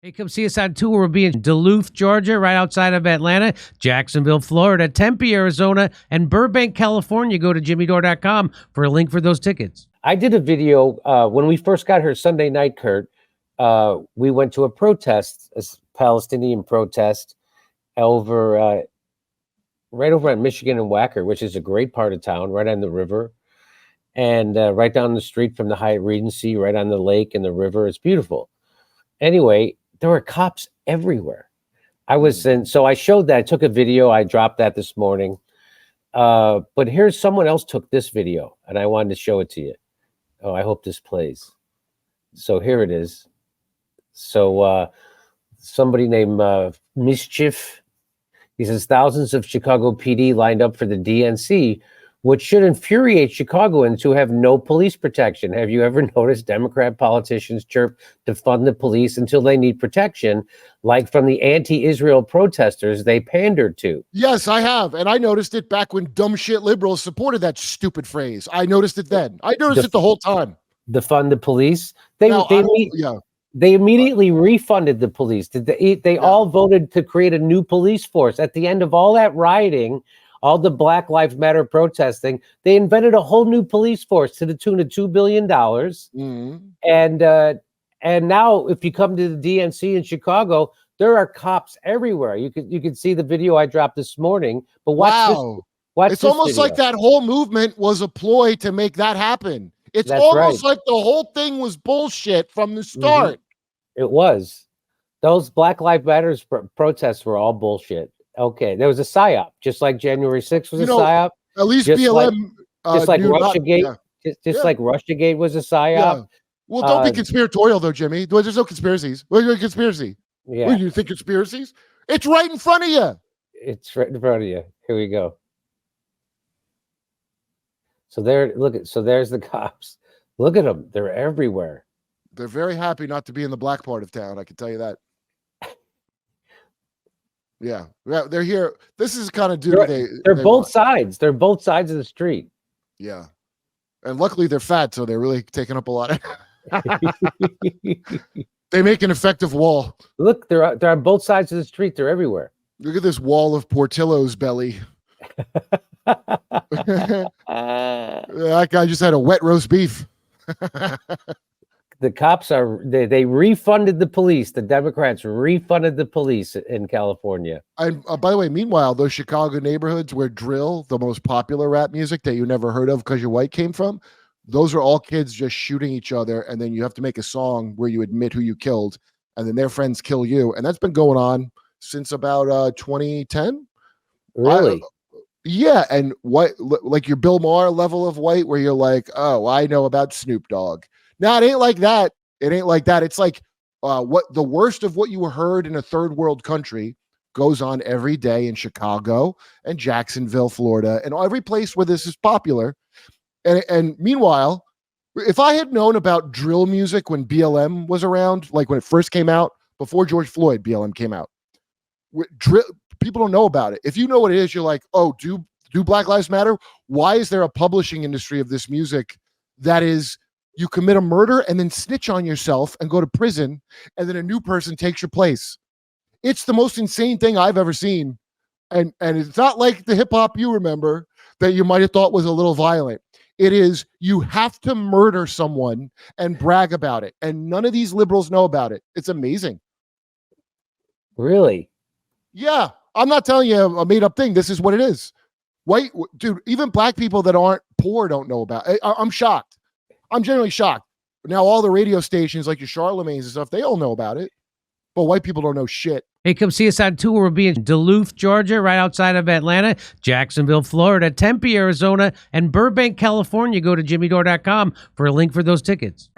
Hey, come see us on tour. We'll be in Duluth, Georgia, right outside of Atlanta, Jacksonville, Florida, Tempe, Arizona, and Burbank, California. Go to jimmydore.com for a link for those tickets. I did a video when we first got here Sunday night, Kurt. We went to a protest, a Palestinian protest, right over at Michigan and Wacker, which is a great part of town, right on the river. And right down the street from the Hyatt Regency, right on the lake and the river. It's beautiful. Anyway, there were cops everywhere. So I showed that. I took a video. I dropped that this morning. But here's someone else took this video, and I wanted to show it to you. Oh, I hope this plays. So here it is. So somebody named Mischief, he says, thousands of Chicago PD lined up for the DNC, which should infuriate Chicagoans who have no police protection. Have you ever noticed Democrat politicians chirp to fund the police until they need protection, like from the anti-Israel protesters they pandered to? Yes, I have. And I noticed it back when dumb shit liberals supported that stupid phrase. I noticed it then. I noticed it the whole time. Defund the police? They immediately refunded the police. They all voted to create a new police force. At the end of all that rioting, all the Black Lives Matter protesting, they invented a whole new police force to the tune of $2 billion. And now if you come to the DNC in Chicago, there are cops everywhere. You could see the video I dropped this morning. But watch this. It's almost video. Like that whole movement was a ploy to make that happen. It's almost like the whole thing was bullshit from the start. It was. Those Black Lives Matter protests were all bullshit. Okay, there was a psyop, just like January 6th was a psyop. At least just BLM, just like Russiagate, like Russiagate was a psyop. Yeah. Well, don't be conspiratorial, though, Jimmy. There's no conspiracies. What's a conspiracy? Yeah. What, you think conspiracies? It's right in front of you. It's right in front of you. Here we go. So there's the cops. Look at them. They're everywhere. They're very happy not to be in the black part of town. I can tell you that. Yeah, they're here. This is kind of duty they're both sides. They're both sides of the street. Yeah, and luckily they're fat, so they're really taking up a lot of. They make an effective wall. Look, they're on both sides of the street. They're everywhere. Look at this wall of Portillo's belly. That guy just had a wet roast beef. The cops they refunded the police. The Democrats refunded the police in California. And by the way, meanwhile, those Chicago neighborhoods where drill, the most popular rap music that you never heard of because you're white, came from, those are all kids just shooting each other. And then you have to make a song where you admit who you killed, and then their friends kill you. And that's been going on since about 2010. Really? Yeah. And what, like your Bill Maher level of white, where you're like, oh, I know about Snoop Dogg. No, it ain't like that. It ain't like that. It's like what the worst of what you heard in a third world country goes on every day in Chicago and Jacksonville, Florida, and every place where this is popular. And meanwhile, if I had known about drill music when BLM was around, like when it first came out, before George Floyd, BLM came out, people don't know about it. If you know what it is, you're like, oh, do Black Lives Matter? Why is there a publishing industry of this music that is, you commit a murder and then snitch on yourself and go to prison, and then a new person takes your place? It's the most insane thing I've ever seen. And it's not like the hip hop you remember that you might have thought was a little violent. It is, you have to murder someone and brag about it. And none of these liberals know about it. It's amazing. Really? Yeah. I'm not telling you a made up thing. This is what it is. White, dude, even black people that aren't poor don't know about it. I'm shocked. I'm genuinely shocked. Now all the radio stations like your Charlemagne's and stuff, they all know about it. But white people don't know shit. Hey, come see us on tour. We'll be in Duluth, Georgia, right outside of Atlanta, Jacksonville, Florida, Tempe, Arizona, and Burbank, California. Go to jimmydore.com for a link for those tickets.